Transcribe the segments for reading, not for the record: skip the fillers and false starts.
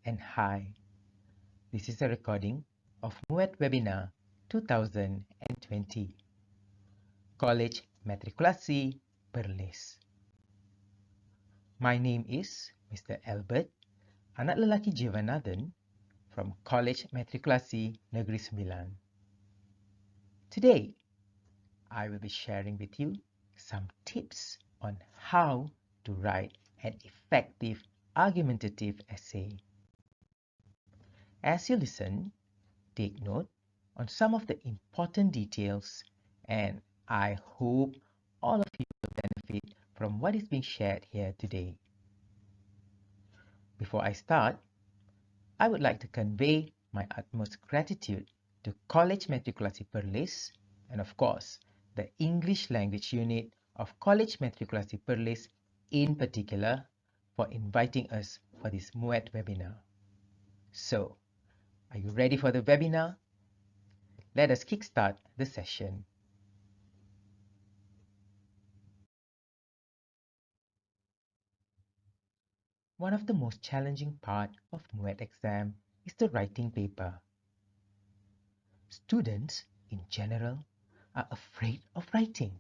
and hi. This is a recording of MUET webinar 2020, Kolej Matrikulsi Perlis. My name is Mr. Albert, anak lelaki Jevanathan from Kolej Matrikulsi Negeri Sembilan. Today, I will be sharing with you some tips on how to write an effective argumentative essay. As you listen, take note on some of the important details, and I hope all of you will benefit from what is being shared here today. Before I start, I would like to convey my utmost gratitude to Kolej Matrikulsi Perlis and of course the English language unit of Kolej Matrikulsi Perlis in particular for inviting us for this MUET webinar. So, are you ready for the webinar? Let us kickstart the session. One of the most challenging parts of MUET exam is the writing paper. Students, in general, are afraid of writing.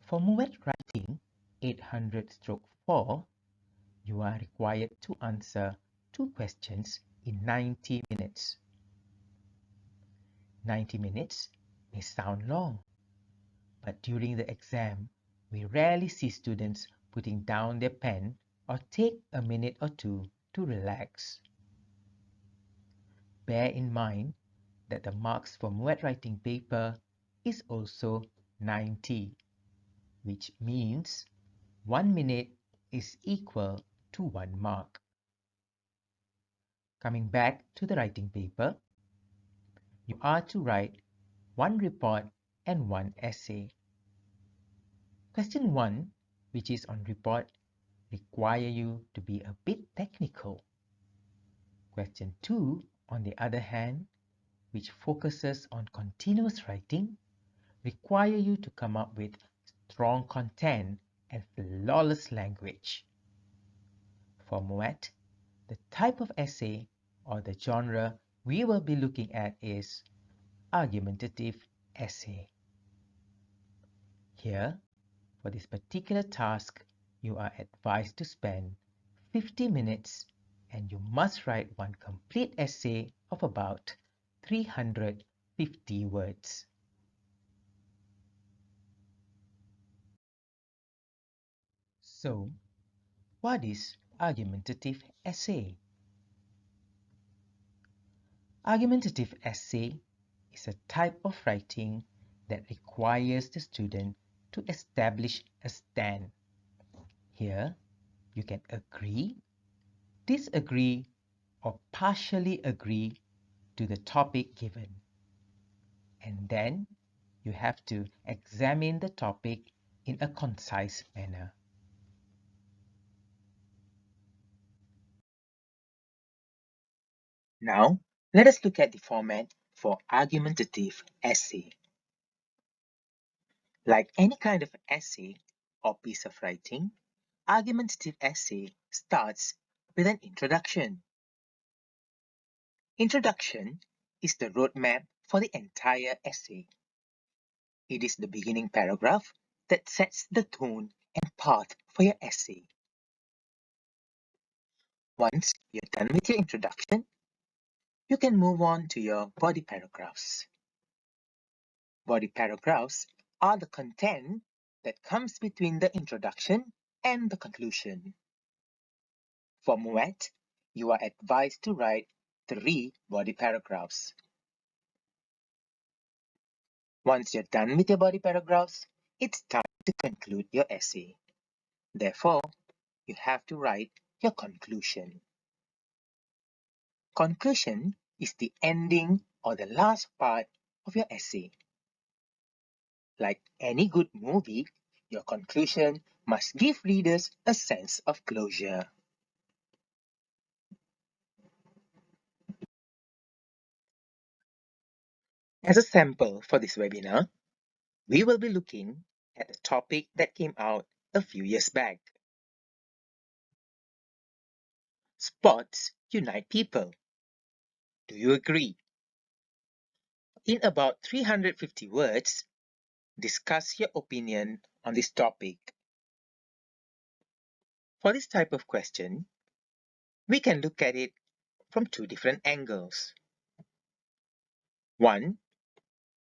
For MUET writing 800/4, you are required to answer 2 questions in 90 minutes. 90 minutes may sound long, but during the exam, we rarely see students putting down their pen or take a minute or two to relax. Bear in mind that the marks for MUET writing paper is also 90, which means 1 minute is equal to 1 mark. Coming back to the writing paper, you are to write 1 report and 1 essay. Question 1, which is on report, require you to be a bit technical. Question 2, on the other hand, which focuses on continuous writing, require you to come up with strong content and flawless language. For MUET, the type of essay or the genre we will be looking at is argumentative essay. Here, for this particular task, you are advised to spend 50 minutes and you must write one complete essay of about 350 words. So, what is argumentative essay? Argumentative essay is a type of writing that requires the student to establish a stand. Here, you can agree, disagree, or partially agree to the topic given. And then you have to examine the topic in a concise manner. Now, let us look at the format for argumentative essay. Like any kind of essay or piece of writing, argumentative essay starts with an introduction. Introduction is the roadmap for the entire essay. It is the beginning paragraph that sets the tone and path for your essay. Once you're done with your introduction, you can move on to your body paragraphs. Body paragraphs are the content that comes between the introduction and the conclusion. For MUET, you are advised to write 3 body paragraphs. Once you're done with your body paragraphs, it's time to conclude your essay. Therefore, you have to write your conclusion. Conclusion is the ending or the last part of your essay. Like any good movie, your conclusion must give readers a sense of closure. As a sample for this webinar, we will be looking at a topic that came out a few years back. Sports unite people. Do you agree? In about 350 words, discuss your opinion on this topic. For this type of question, we can look at it from two different angles. One,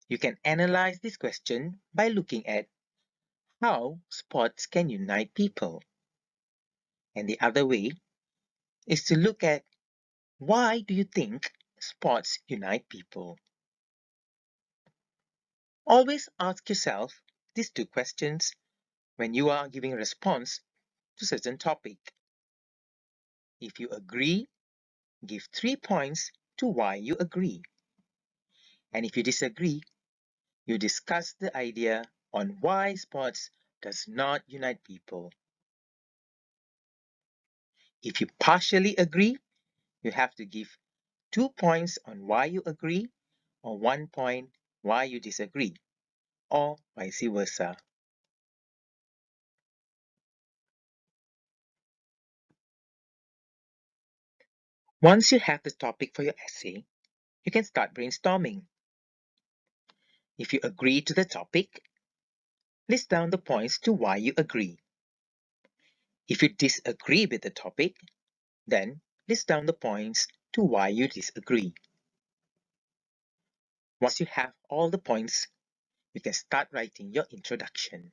you can analyze this question by looking at how sports can unite people. And the other way is to look at why do you think sports unite people? Always ask yourself these two questions when you are giving a response to a certain topic. If you agree, give 3 points to why you agree. And if you disagree, you discuss the idea on why sports does not unite people. If you partially agree, you have to give 2 points on why you agree or 1 point why you disagree, or vice versa. Once you have the topic for your essay, you can start brainstorming. If you agree to the topic, list down the points to why you agree. If you disagree with the topic, then list down the points to why you disagree. Once you have all the points, you can start writing your introduction.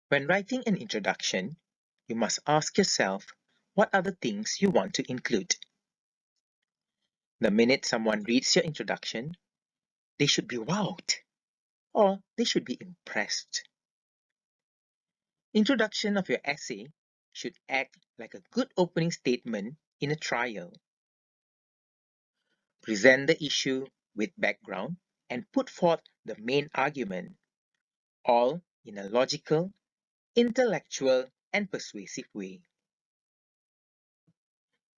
When writing an introduction, you must ask yourself what are the things you want to include. The minute someone reads your introduction, they should be wowed, or they should be impressed. Introduction of your essay should act like a good opening statement in a trial. Present the issue with background and put forth the main argument, all in a logical, intellectual, and persuasive way.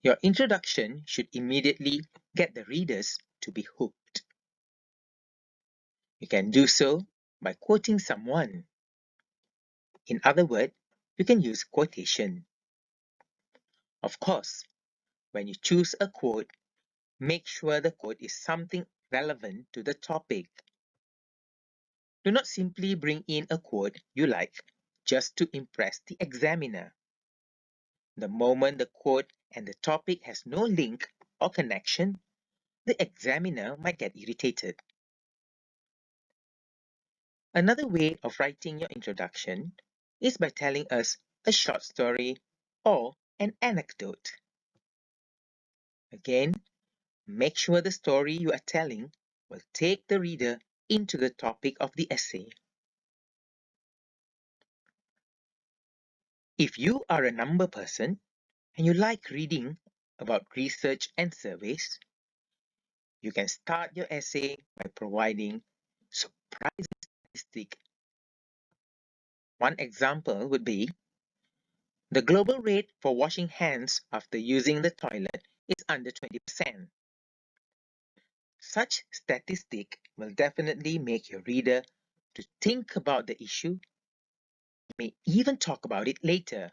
Your introduction should immediately get the readers to be hooked. You can do so by quoting someone. In other words, you can use quotation. Of course, when you choose a quote, make sure the quote is something relevant to the topic. Do not simply bring in a quote you like just to impress the examiner. The moment the quote and the topic has no link or connection, the examiner might get irritated. Another way of writing your introduction is by telling us a short story or an anecdote. Again, make sure the story you are telling will take the reader into the topic of the essay. If you are a number person and you like reading about research and surveys, you can start your essay by providing surprising statistics. One example would be, the global rate for washing hands after using the toilet is under 20%. Such statistic will definitely make your reader to think about the issue, may even talk about it later.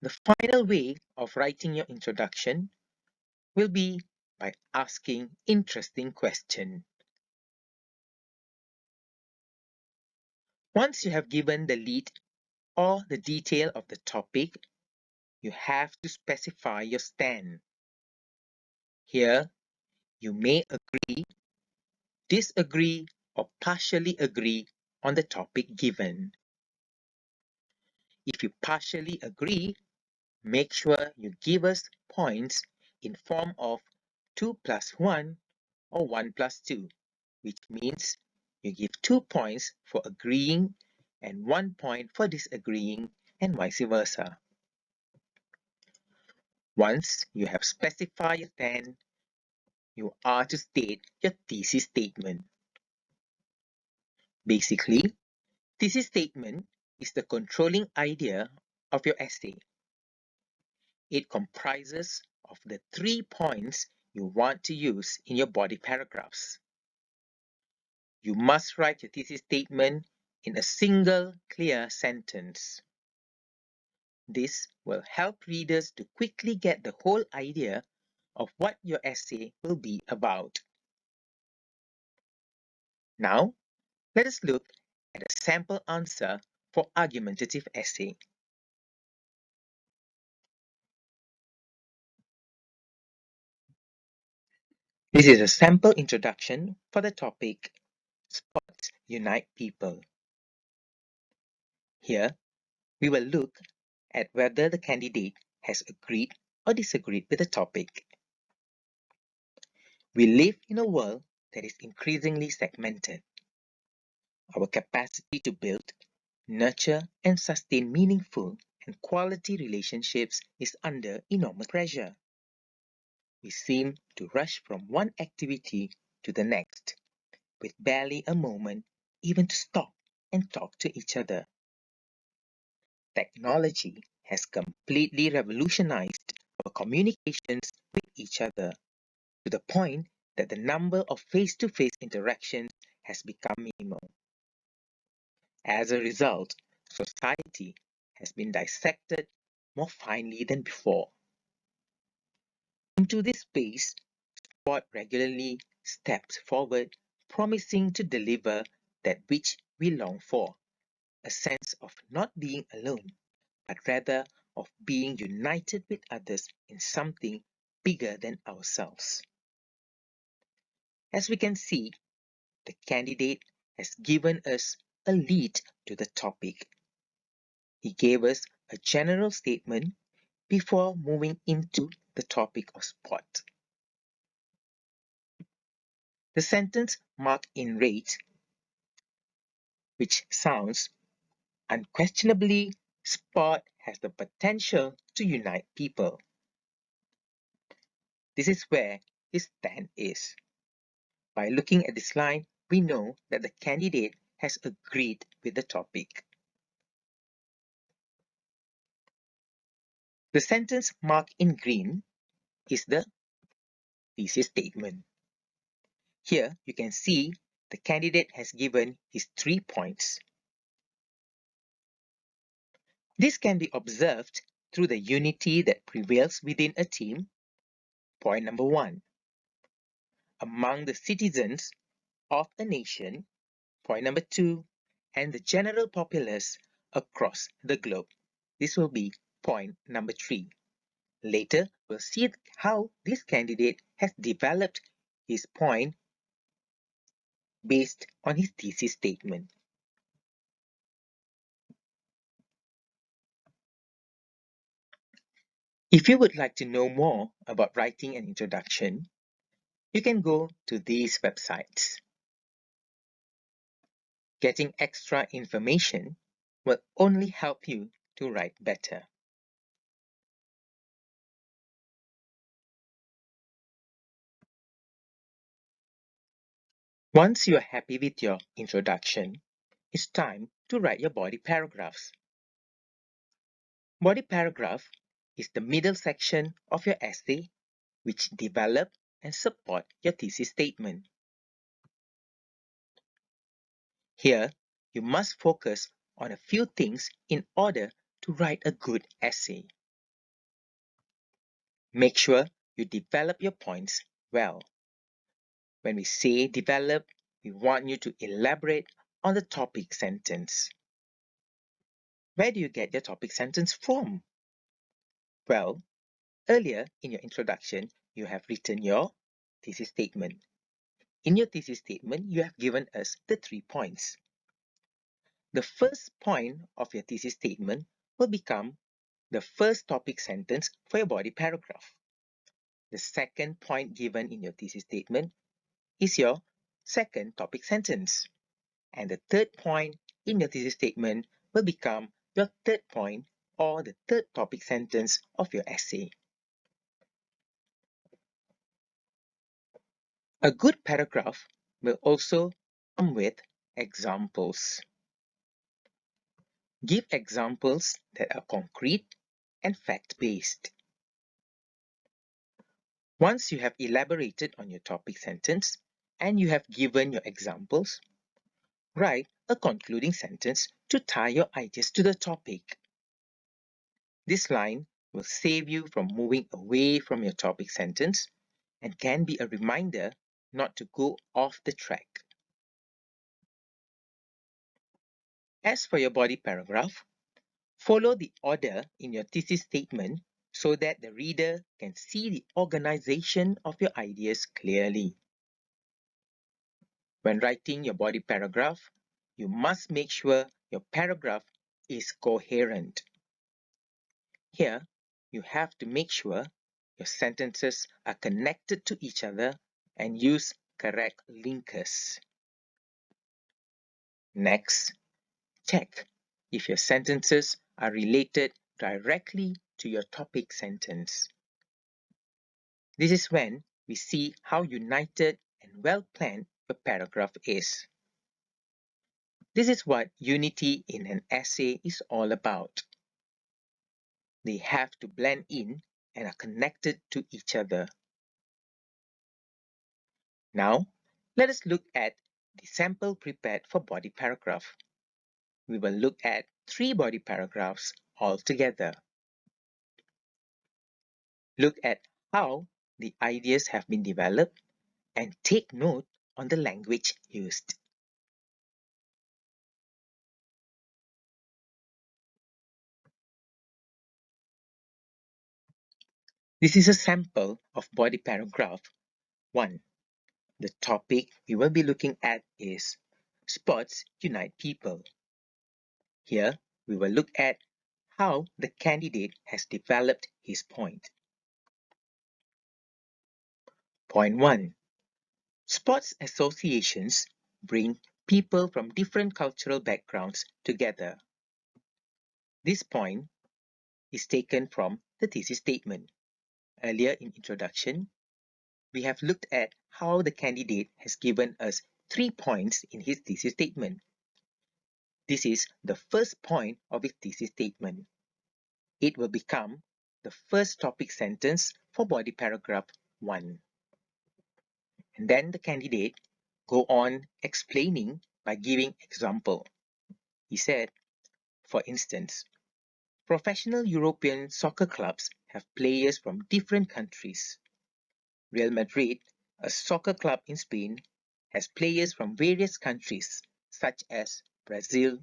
The final way of writing your introduction will be by asking interesting questions. Once you have given the lead or the detail of the topic, you have to specify your stand. Here, you may agree, disagree, or partially agree on the topic given. If you partially agree, make sure you give us points in form of 2 plus 1 or 1 plus 2, which means you give 2 points for agreeing and 1 point for disagreeing, and vice versa. Once you have specified your stand, you are to state your thesis statement. Basically, thesis statement is the controlling idea of your essay. It comprises of the 3 points you want to use in your body paragraphs. You must write your thesis statement in a single clear sentence. This will help readers to quickly get the whole idea of what your essay will be about. Now, let us look at a sample answer for argumentative essay. This is a sample introduction for the topic Sports Unite People. Here, we will look at whether the candidate has agreed or disagreed with the topic. We live in a world that is increasingly segmented. Our capacity to build, nurture, and sustain meaningful and quality relationships is under enormous pressure. We seem to rush from one activity to the next, with barely a moment even to stop and talk to each other. Technology has completely revolutionized our communications with each other, to the point that the number of face-to-face interactions has become minimal. As a result, society has been dissected more finely than before. Into this space, sport regularly steps forward, promising to deliver that which we long for, a sense of not being alone, but rather of being united with others in something bigger than ourselves. As we can see, the candidate has given us a lead to the topic. He gave us a general statement before moving into the topic of sport. The sentence marked in red, which sounds unquestionably, sport has the potential to unite people. This is where his stand is. By looking at this line, we know that the candidate has agreed with the topic. The sentence marked in green is the thesis statement. Here you can see the candidate has given his 3 points. This can be observed through the unity that prevails within a team. Point number 1. Among the citizens of a nation. Point number 2. And the general populace across the globe. This will be point number 3. Later, we'll see how this candidate has developed his point based on his thesis statement. If you would like to know more about writing an introduction, you can go to these websites. Getting extra information will only help you to write better. Once you are happy with your introduction, it's time to write your body paragraphs. Body paragraph is the middle section of your essay which develop and support your thesis statement. Here, you must focus on a few things in order to write a good essay. Make sure you develop your points well. When we say develop, we want you to elaborate on the topic sentence. Where do you get your topic sentence from? Well, earlier in your introduction, you have written your thesis statement. In your thesis statement, you have given us the 3 points. The first point of your thesis statement will become the first topic sentence for your body paragraph. The second point given in your thesis statement is your second topic sentence. And the third point in your thesis statement will become your third point or the third topic sentence of your essay. A good paragraph will also come with examples. Give examples that are concrete and fact-based. Once you have elaborated on your topic sentence and you have given your examples, write a concluding sentence to tie your ideas to the topic. This line will save you from moving away from your topic sentence and can be a reminder not to go off the track. As for your body paragraph, follow the order in your thesis statement so that the reader can see the organization of your ideas clearly. When writing your body paragraph, you must make sure your paragraph is coherent. Here, you have to make sure your sentences are connected to each other and use correct linkers. Next, check if your sentences are related directly to your topic sentence. This is when we see how united and well-planned your paragraph is. This is what unity in an essay is all about. They have to blend in and are connected to each other. Now, let us look at the sample prepared for body paragraph. We will look at 3 body paragraphs altogether. Look at how the ideas have been developed and take note on the language used. This is a sample of body paragraph 1. The topic we will be looking at is Sports Unite People. Here, we will look at how the candidate has developed his point. Point 1. Sports associations bring people from different cultural backgrounds together. This point is taken from the thesis statement. Earlier in introduction, we have looked at how the candidate has given us 3 points in his thesis statement. This is the first point of his thesis statement. It will become the first topic sentence for body paragraph 1. And then the candidate go on explaining by giving example. He said, for instance, professional European soccer clubs have players from different countries. Real Madrid, a soccer club in Spain, has players from various countries such as Brazil,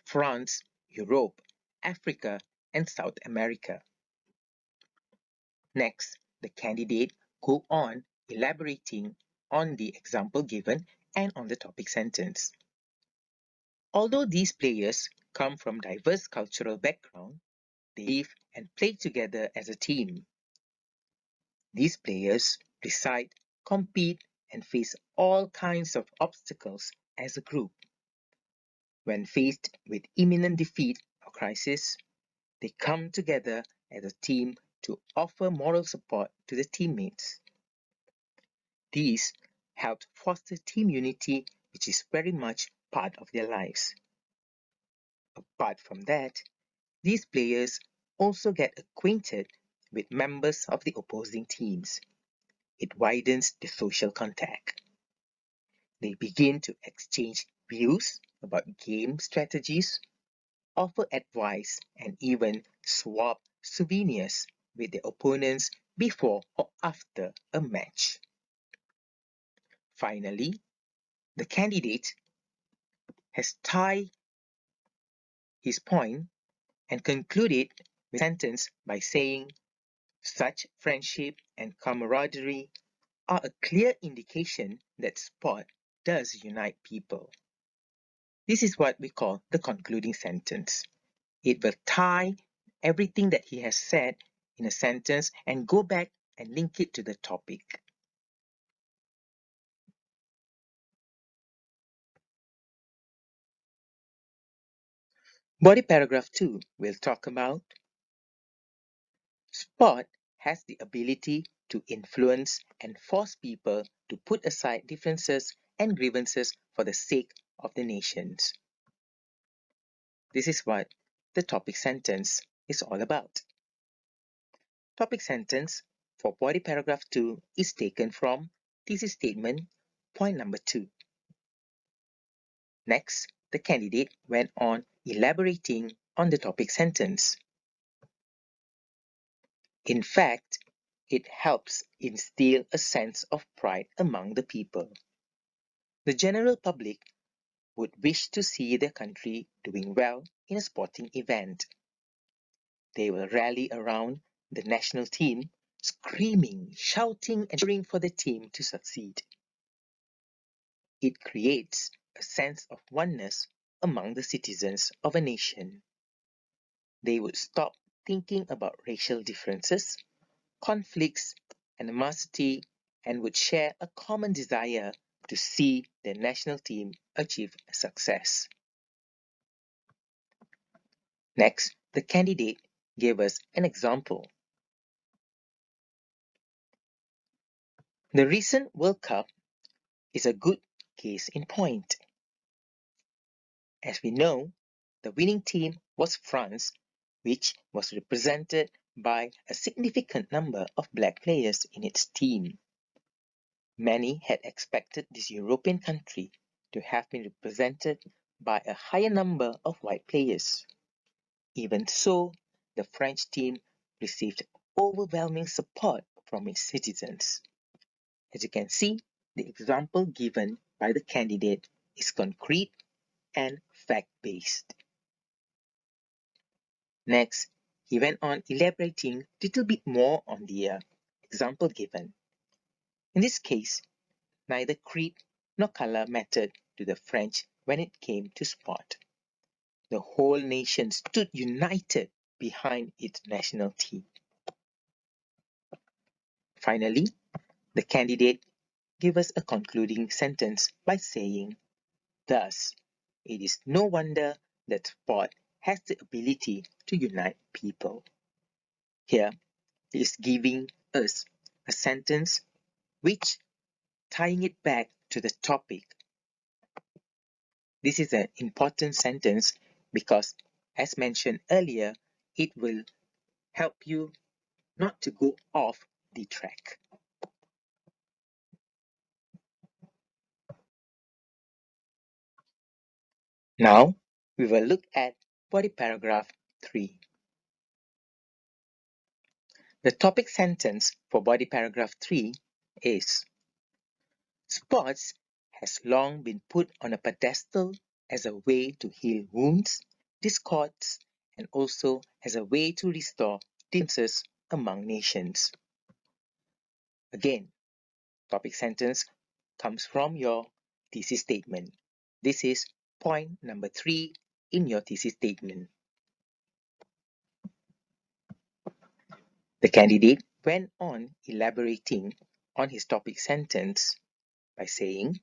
France, Europe, Africa, and South America. Next, the candidate go on elaborating on the example given and on the topic sentence. Although these players come from diverse cultural backgrounds, they live and play together as a team. These players decide, compete, and face all kinds of obstacles as a group. When faced with imminent defeat or crisis, they come together as a team to offer moral support to the teammates. These help foster team unity, which is very much part of their lives. Apart from that, these players also get acquainted with members of the opposing teams. It widens the social contact. They begin to exchange views about game strategies, offer advice, and even swap souvenirs with their opponents before or after a match. Finally, the candidate has tied his point and concluded the sentence by saying, such friendship and camaraderie are a clear indication that sport does unite people. This is what we call the concluding sentence. It will tie everything that he has said in a sentence and go back and link it to the topic. Body paragraph 2 will talk about sport has the ability to influence and force people to put aside differences and grievances for the sake of the nations. This is what the topic sentence is all about. Topic sentence for body paragraph 2 is taken from thesis statement point number 2. Next, the candidate went on elaborating on the topic sentence. In fact, it helps instill a sense of pride among the people. The general public would wish to see their country doing well in a sporting event. They will rally around the national team, screaming, shouting, and cheering for the team to succeed. It creates a sense of oneness among the citizens of a nation. They would stop thinking about racial differences, conflicts, animosity, and would share a common desire to see their national team achieve success. Next, the candidate gave us an example. The recent World Cup is a good case in point. As we know, the winning team was France, which was represented by a significant number of black players in its team. Many had expected this European country to have been represented by a higher number of white players. Even so, the French team received overwhelming support from its citizens. As you can see, the example given by the candidate is concrete and fact-based. Next, he went on elaborating a little bit more on the example given. In this case, neither creed nor color mattered to the French when it came to sport. The whole nation stood united behind its national team. Finally, the candidate gave us a concluding sentence by saying, thus, it is no wonder that sport has the ability to unite people. Here, he is giving us a sentence which, tying it back to the topic, this is an important sentence because, as mentioned earlier, it will help you not to go off the track. Now, we will look at body paragraph 3. The topic sentence for body paragraph 3 is, sports has long been put on a pedestal as a way to heal wounds, discords, and also as a way to restore differences among nations. Again, topic sentence comes from your thesis statement. This is point number 3 in your thesis statement. The candidate went on elaborating on his topic sentence by saying,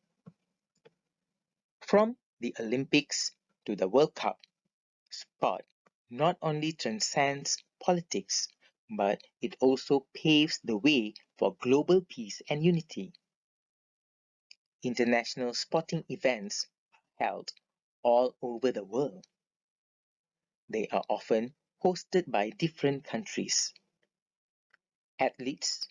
from the Olympics to the World Cup, sport not only transcends politics, but it also paves the way for global peace and unity. International sporting events are held all over the world. They are often hosted by different countries. Athletes,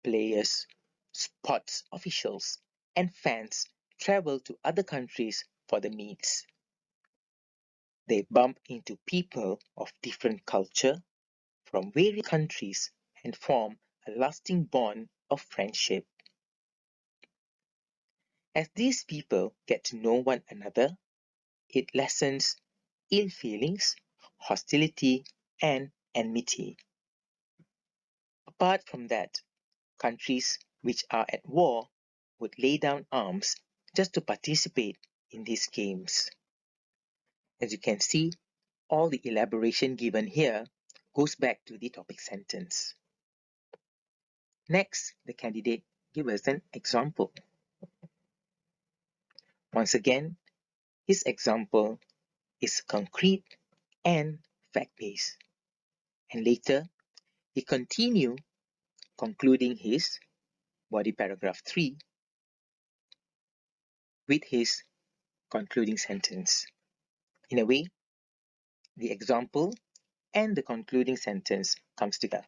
players, sports officials, and fans travel to other countries for the meets. They bump into people of different culture from various countries and form a lasting bond of friendship. As these people get to know one another, it lessens ill feelings, hostility, and enmity. Apart from that, countries which are at war would lay down arms just to participate in these games. As you can see, all the elaboration given here goes back to the topic sentence. Next, the candidate gives us an example. Once again, his example is concrete and fact-based. And later, he continued concluding his body paragraph 3 with his concluding sentence. In a way, the example and the concluding sentence comes together.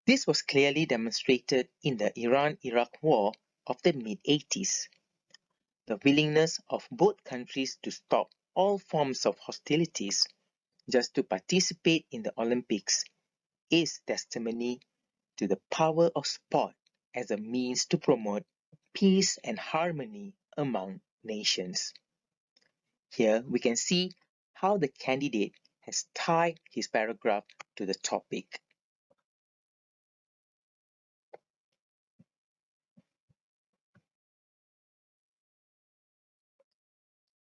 This was clearly demonstrated in the Iran-Iraq War of the mid-80s. The willingness of both countries to stop all forms of hostilities just to participate in the Olympics is testimony to the power of sport as a means to promote peace and harmony among nations. Here we can see how the candidate has tied his paragraph to the topic.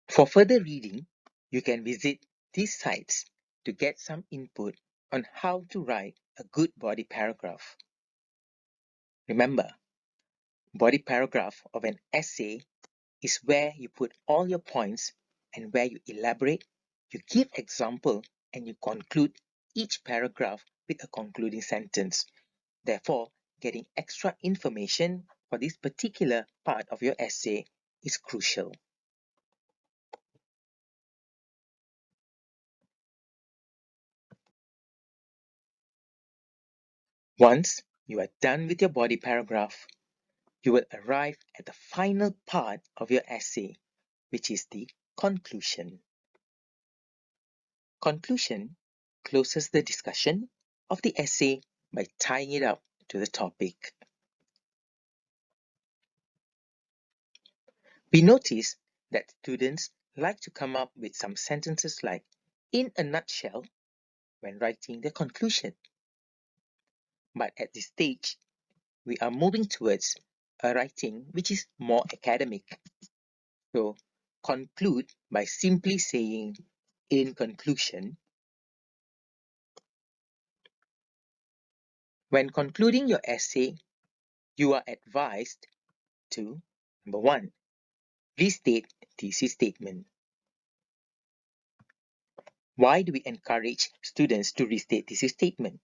For further reading, you can visit these sites to get some input on how to write a good body paragraph. Remember, body paragraph of an essay is where you put all your points and where you elaborate, you give example, and you conclude each paragraph with a concluding sentence. Therefore, getting extra information for this particular part of your essay is crucial. Once you are done with your body paragraph, you will arrive at the final part of your essay, which is the conclusion. Conclusion closes the discussion of the essay by tying it up to the topic. We notice that students like to come up with some sentences like, in a nutshell, when writing their conclusion. But at this stage, we are moving towards a writing which is more academic. So, conclude by simply saying, in conclusion. When concluding your essay, you are advised to, number 1, restate thesis statement. Why do we encourage students to restate thesis statement?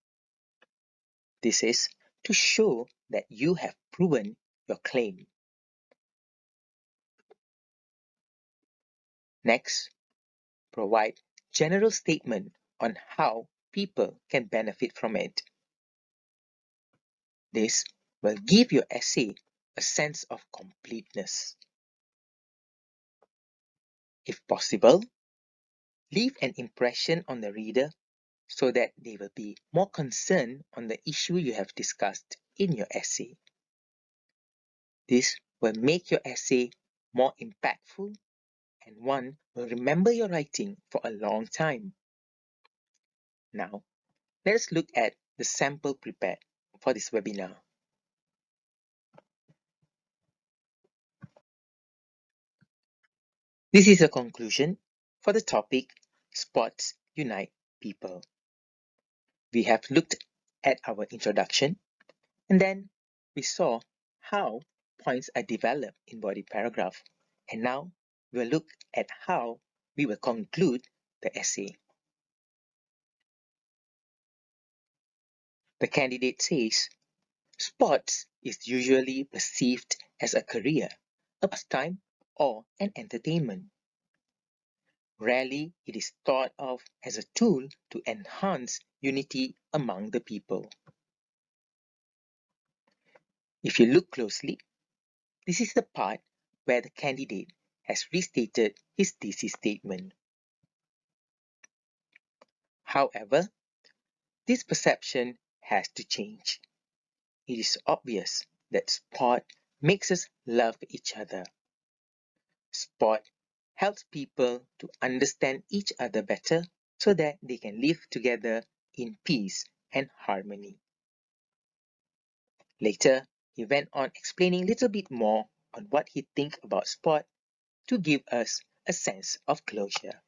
This is to show that you have proven your claim. Next, provide general statement on how people can benefit from it. This will give your essay a sense of completeness. If possible, leave an impression on the reader so that they will be more concerned on the issue you have discussed in your essay. This will make your essay more impactful and one will remember your writing for a long time. Now, let us look at the sample prepared for this webinar. This is a conclusion for the topic Sports Unite People. We have looked at our introduction and then we saw how points are developed in body paragraph, and now we'll look at how we will conclude the essay. The candidate says, sports is usually perceived as a career, a pastime, or an entertainment. Rarely it is thought of as a tool to enhance unity among the people. If you look closely, this is the part where the candidate has restated his thesis statement. However, this perception has to change. It is obvious that sport makes us love each other. Sport helps people to understand each other better so that they can live together in peace and harmony. Later, he went on explaining a little bit more on what he thinks about sport to give us a sense of closure.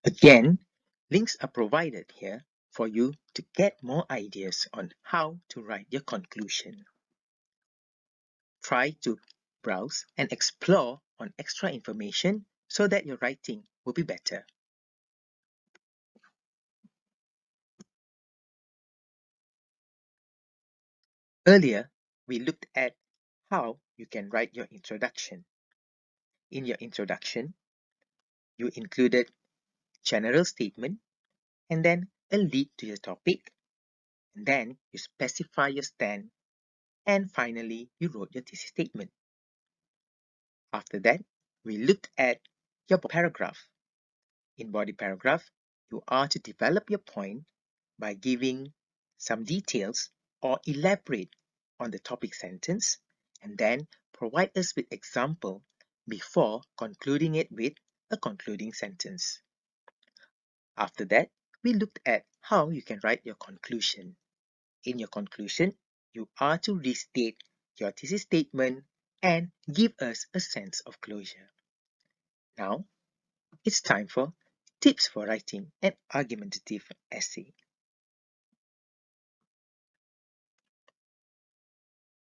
Again, links are provided here for you to get more ideas on how to write your conclusion. Try to browse and explore on extra information so that your writing will be better. Earlier, we looked at how you can write your introduction. In your introduction, you included general statement and then a lead to your topic, and then you specify your stand, and finally you wrote your thesis statement. After that, we looked at your paragraph. In body paragraph, you are to develop your point by giving some details or elaborate on the topic sentence and then provide us with example before concluding it with a concluding sentence. After that, we looked at how you can write your conclusion. In your conclusion, you are to restate your thesis statement and give us a sense of closure. Now, it's time for tips for writing an argumentative essay.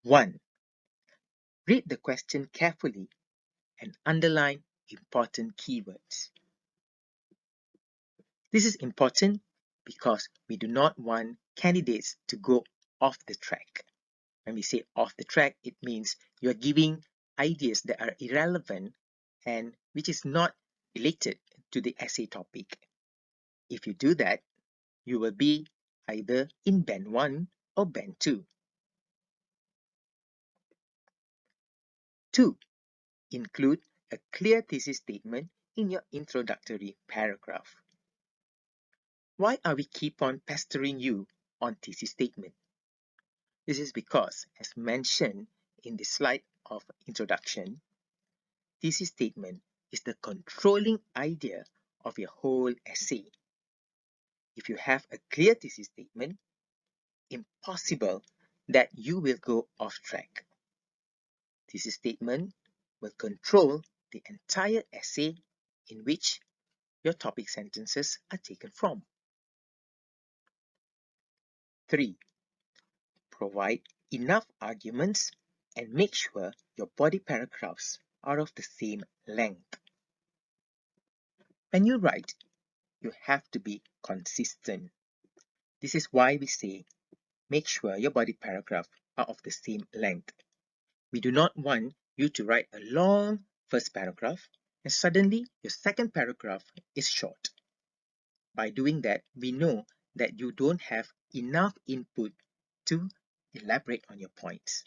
1. Read the question carefully and underline important keywords. This is important because we do not want candidates to go off the track. When we say off the track, it means you are giving ideas that are irrelevant and which is not related to the essay topic. If you do that, you will be either in Band 1 or Band 2. 2. Include a clear thesis statement in your introductory paragraph. Why are we keep on pestering you on thesis statement? This is because, as mentioned in the slide of introduction, thesis statement is the controlling idea of your whole essay. If you have a clear thesis statement, impossible that you will go off track. Thesis statement will control the entire essay in which your topic sentences are taken from. 3. Provide enough arguments and make sure your body paragraphs are of the same length. When you write, you have to be consistent. This is why we say make sure your body paragraph are of the same length. We do not want you to write a long first paragraph and suddenly your second paragraph is short. By doing that, we know that you don't have enough input to elaborate on your points.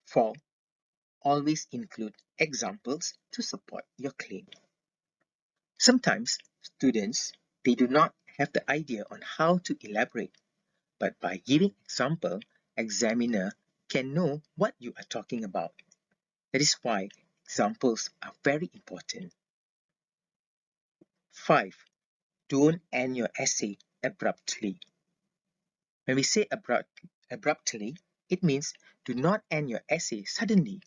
4. Always include examples to support your claim. Sometimes students, they do not have the idea on how to elaborate, but by giving example, examiner can know what you are talking about. That is why examples are very important. 5. Don't end your essay abruptly. When we say abruptly, it means do not end your essay suddenly.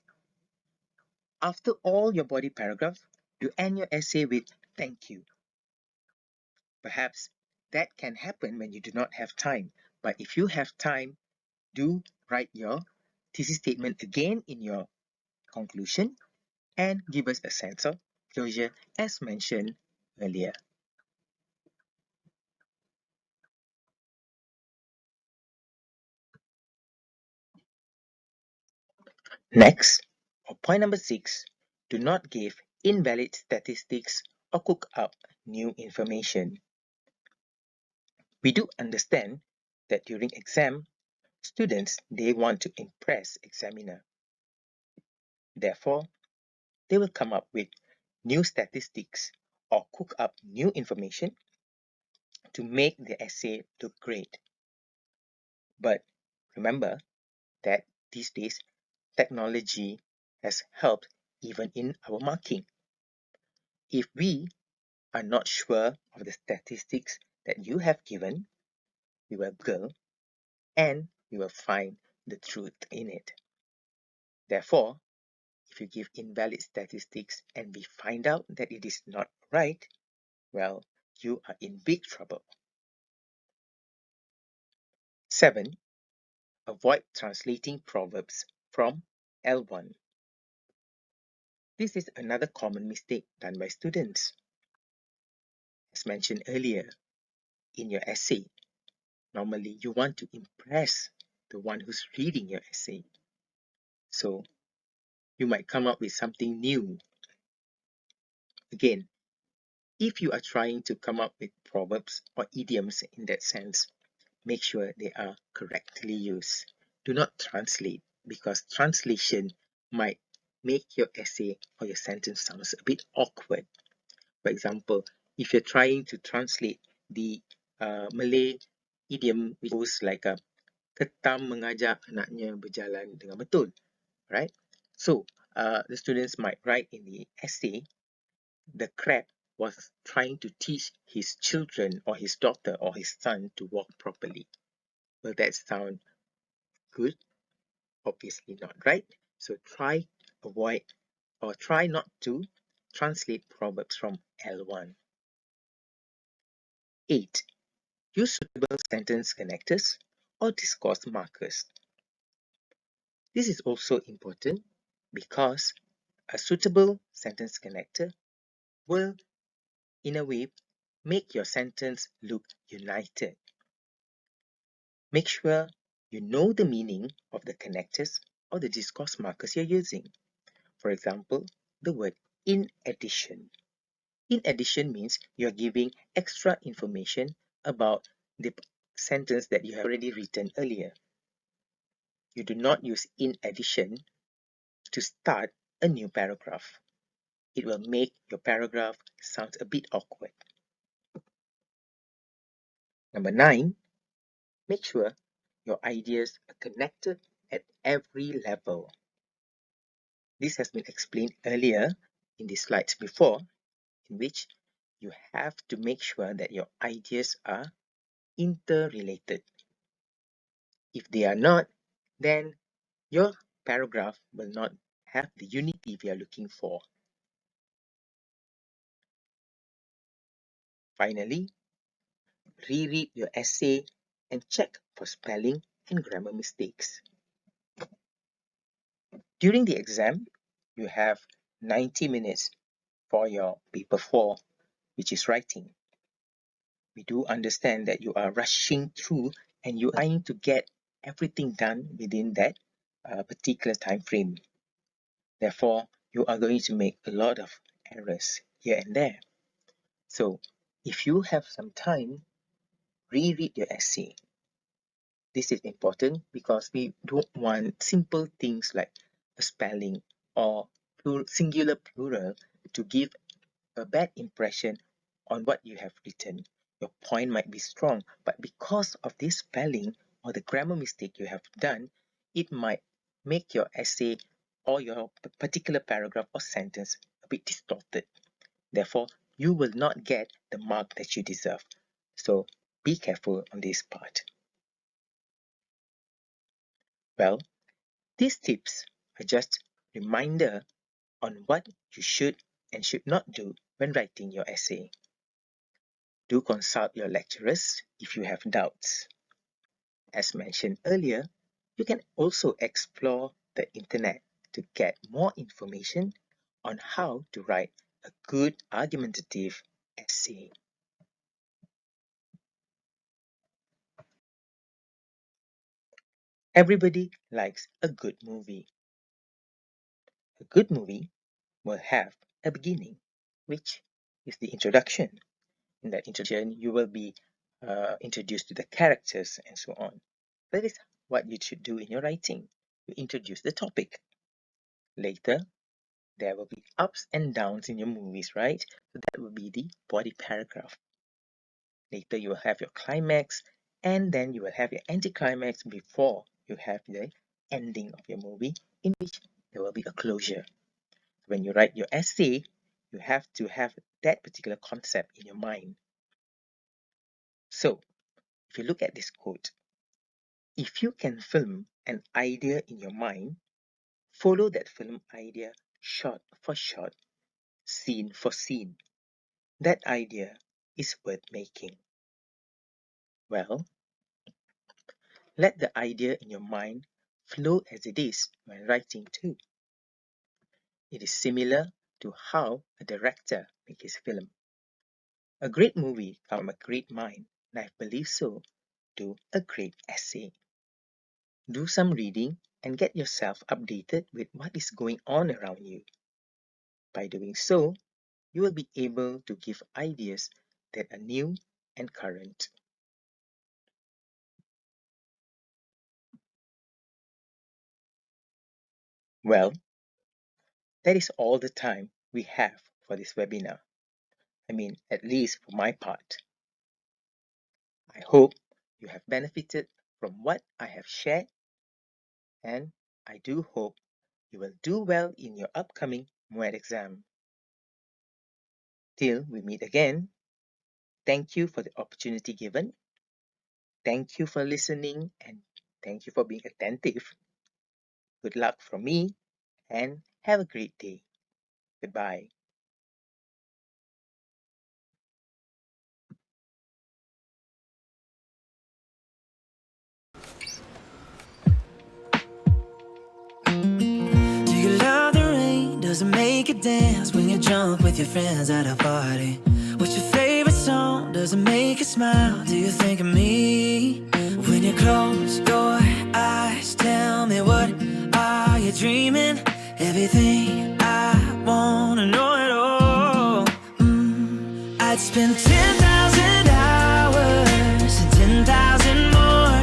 After all your body paragraph, you end your essay with thank you. Perhaps that can happen when you do not have time, but if you have time, do write your thesis statement again in your conclusion and give us a sense of closure as mentioned earlier. Next, for point number 6, do not give invalid statistics or cook up new information. We do understand that during exam, students, they want to impress examiner. Therefore, they will come up with new statistics or cook up new information to make the essay look great. But remember that these days, technology has helped even in our marking. If we are not sure of the statistics that you have given, we will Google and we will find the truth in it. Therefore, if you give invalid statistics and we find out that it is not right, well, you are in big trouble. 7. Avoid translating proverbs from L1. This is another common mistake done by students. As mentioned earlier, in your essay, normally you want to impress the one who's reading your essay. So you might come up with something new. Again, if you are trying to come up with proverbs or idioms in that sense, make sure they are correctly used. Do not translate because translation might make your essay or your sentence sounds a bit awkward. For example, if you're trying to translate the Malay idiom, which goes like a ketam mengajak anaknya berjalan dengan betul, right? So the students might write in the essay, the crab was trying to teach his children or his daughter or his son to walk properly. Will that sound good? Obviously not, right? So try not to translate proverbs from L1. 8. Use suitable sentence connectors or discourse markers. This is also important because a suitable sentence connector will, in a way, make your sentence look united. Make sure you know the meaning of the connectors or the discourse markers you're using. For example, the word in addition. In addition means you're giving extra information about the sentence that you have already written earlier. You do not use in addition to start a new paragraph. It will make your paragraph sound a bit awkward. Number 9, make sure your ideas are connected at every level. This has been explained earlier in the slides before, in which you have to make sure that your ideas are interrelated. If they are not, then your paragraph will not have the unity we are looking for. Finally, reread your essay and check for spelling and grammar mistakes. During the exam, you have 90 minutes for your paper 4, which is writing. We do understand that you are rushing through and you are trying to get everything done within that particular time frame. Therefore, you are going to make a lot of errors here and there. So, if you have some time, reread your essay. This is important because we don't want simple things like a spelling or singular plural to give a bad impression on what you have written. Your point might be strong, but because of this spelling or the grammar mistake you have done, it might make your essay or your particular paragraph or sentence a bit distorted. Therefore, you will not get the mark that you deserve. So be careful on this part. Well, these tips are just reminder on what you should and should not do when writing your essay. Do consult your lecturers if you have doubts. As mentioned earlier, you can also explore the internet to get more information on how to write a good argumentative essay. Everybody likes a good movie. A good movie will have a beginning, which is the introduction. In that introduction, you will be introduced to the characters and so on. That is what you should do in your writing. You introduce the topic. Later, there will be ups and downs in your movies, right? So that will be the body paragraph. Later, you will have your climax, and then you will have your anticlimax before you have the ending of your movie, in which there will be a closure. When you write your essay, you have to have that particular concept in your mind. So, if you look at this quote, if you can film an idea in your mind, follow that film idea shot for shot, scene for scene. That idea is worth making. Well, let the idea in your mind flow as it is when writing too. It is similar to how a director makes his film. A great movie comes from a great mind, and I believe so do a great essay. Do some reading and get yourself updated with what is going on around you. By doing so, you will be able to give ideas that are new and current. Well, that is all the time we have for this webinar. I mean, at least for my part. I hope you have benefited from what I have shared, and I do hope you will do well in your upcoming MUET exam. Till we meet again, thank you for the opportunity given. Thank you for listening, and thank you for being attentive. Good luck from me, and have a great day. Goodbye. Do you love the rain? Does it make you dance when you're drunk with your friends at a party? What's your favorite song? Does it make you smile? Do you think of me? When you close your eyes, tell me, what are you dreaming? Everything I wanna know it all. I'd spend 10,000 hours and 10,000 more.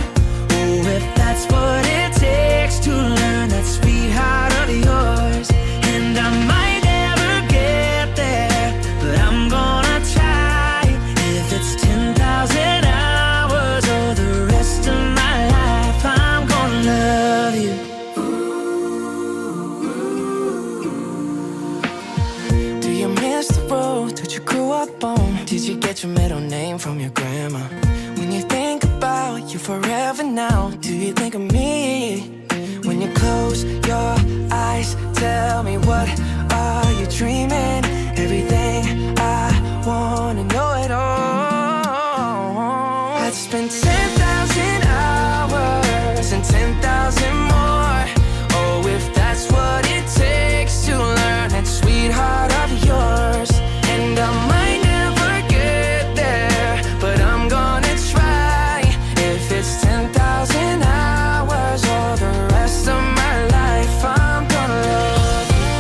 Oh, if that's what it takes to learn that sweetheart of yours. And I might never get there, but I'm gonna try. If it's 10,000 hours or the rest of my life, I'm gonna love you. Do you miss the road that you grew up on? Did you get your middle name from your grandma? When you think about you forever now, do you think of me? When you close your eyes, tell me, what are you dreaming? Everything I wanna know it all. I'd spend 10,000 hours and 10,000 more. Oh, if that's what it takes to learn that sweetheart of yours. And I might never get there, but I'm gonna try. If it's 10,000 hours or the rest of my life, I'm gonna love you.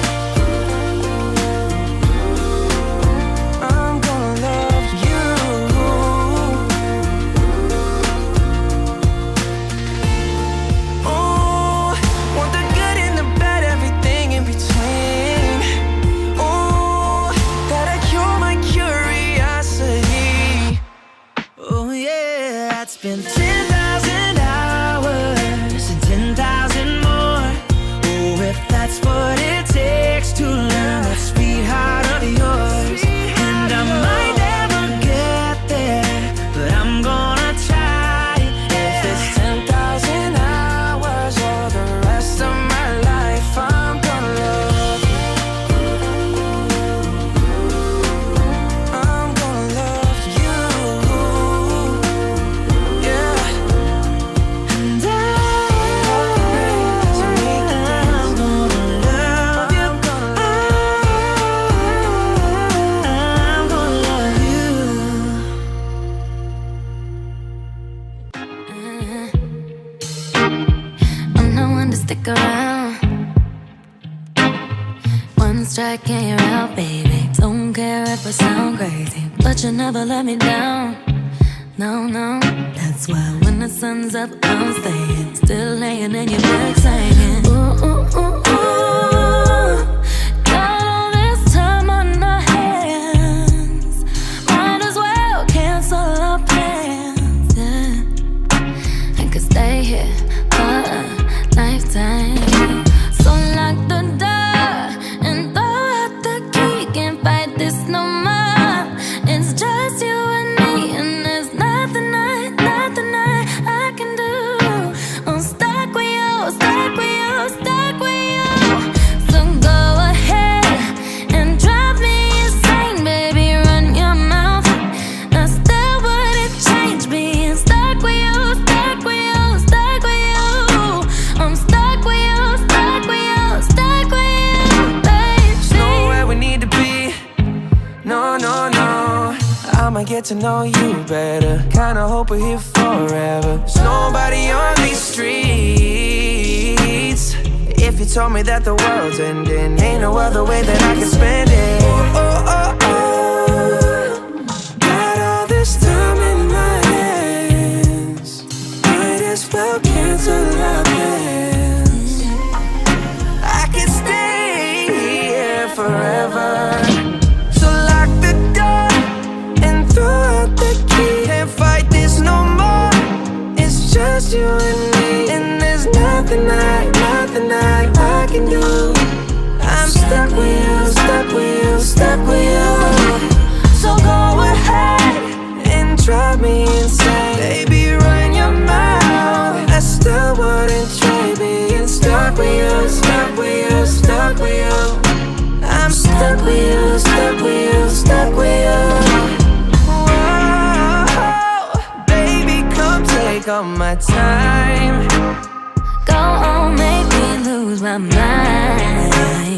I'm gonna love you. Oh, want the good and the bad, everything in between. Oh, gotta cure my curiosity. Oh yeah, I'd spend 10,000 hours and 10,000 more. Oh, if that's what it takes to learn that sweetheart of yours. And I might never get there, but I'm gonna try. If it's 10,000 hours or the rest of my life, I'm gonna love you. I'm gonna love you. Yeah. And I'm gonna love you. I'm gonna love you. I'm the one to stick around. One strike and you're out, baby. Don't care if I sound crazy, but you never let me down. No, no. That's why when the sun's up, I'm staying. Still laying in your bed singing. Ooh, ooh, ooh, ooh. Got all this time on our hands. Might as well cancel our plans. Yeah. I could stay here for a lifetime. So lock the door and throw out the key. Can't fight this no more. It's just you and me, and there's nothing I can do. I'm stuck with you, stuck with you, stuck with you. So go ahead and drive me insane, baby. Run your mouth. I still wouldn't change being stuck with you, stuck with you, stuck with you. I'm stuck with you, stuck with you, stuck with you, baby. There's nowhere we need to be. No, no, no. I'ma get to know you better. Kinda hope we're here forever. There's nobody on these streets. If you told me that the world's ending, ain't no other way that I can spend it. Oh, oh, oh, oh. Got all this time in my hands. Might as well cancel our plans. I can stay just you and me, and there's nothing I can do. I'm stuck with you, stuck with you, stuck with you. So go ahead and drive me insane. Baby, run your mouth. I still wouldn't trade being stuck with you, stuck with you, stuck with you. I'm stuck with you, stuck with you, stuck with you. Whoa, baby, come take all my time. Go on, make me lose my mind.